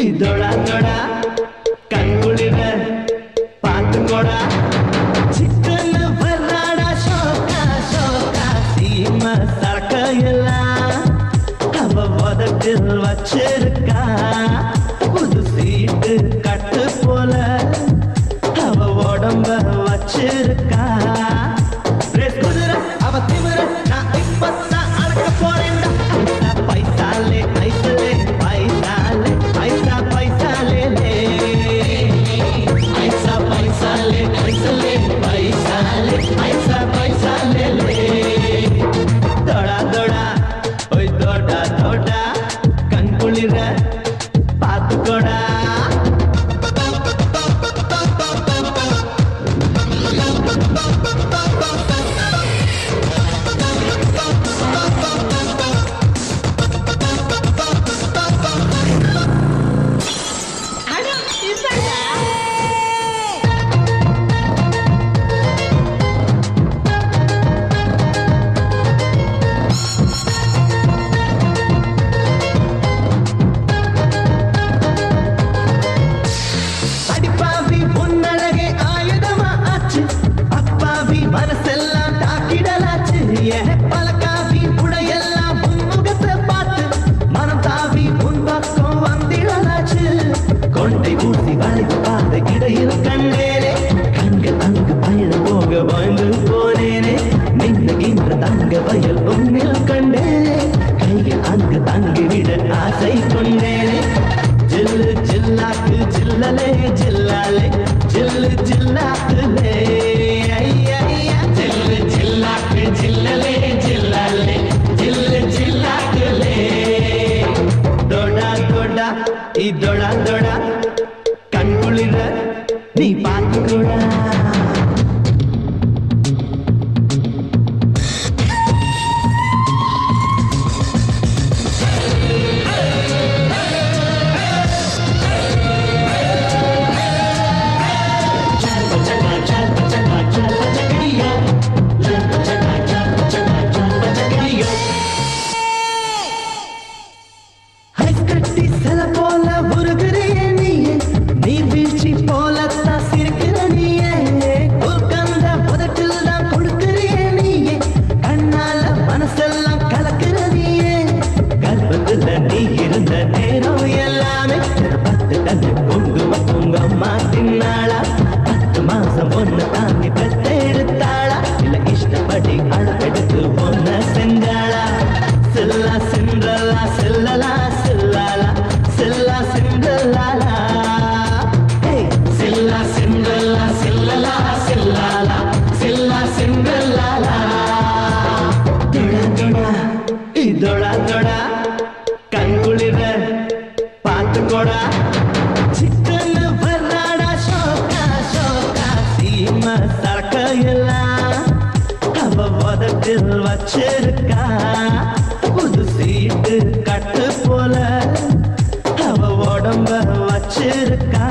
இதோடா தோடா கண்குளிர பார்த்துக்கோடா chicken வர்றாடா ஷோக்கா ஷோக்கா சீம சரக்கையெல்லாம் அவ உதட்டில் வச்சிருக்கா புது சீட்டு கட்டு போல அவ உடம்ப வச்சிருக்கா குதிரை அவ திமிர நான் இப்பத்தான் அடக்க போறேன்டா பைசாலே ஐசலே பைசாலே ஐசா பைசாலே ஐசா பைசாலே ஐசலே பைசாலே ஐசா பைசாலே தோடா தோடா ஓய் தோடா தோடா கண் குளிர பார்த்துக்கோடா மனசெல்லாம் தாக்கிடலாச்சு பலகாவி புடையெல்லாம் முன்முகத்தை பார்த்து மனம் தாவி முன்பக்கம் வந்திடலாச்சு கொண்டை ஊசி வளைவு பாத இடையில் கண்டேனே கண்கள் அங்கு பயணம் போக வாழ்ந்து போனேனே நின்றுகின்ற தங்க வயல் உன்னில் கண்டேனே கையில் அங்கு தங்கிவிட ஆசை கொண்டேனே ஜில்லு ஜில்லாக்கு ஜில்லலே ஜில்லாலே ஜில்லு ஜில்லாக்குலே ஜில்லாக்கு ஜில்லலே ஜில்லாலே ஜில்லு ஜில்லாக்குலே தோடா தோடா இதோடா தோடா கண் குளிர நீ பார்த்துக்கூடா இதோடா தோடா கண் குளிர பார்த்துக்கோடா சிக்கன் வர்றாடா ஷோக்கா ஷோக்கா சீம சரக்கையெல்லாம் அவ உதட்டில் வச்சிருக்கா புது சீட்டு கட்டு போல அவ உடம்ப வச்சிருக்கா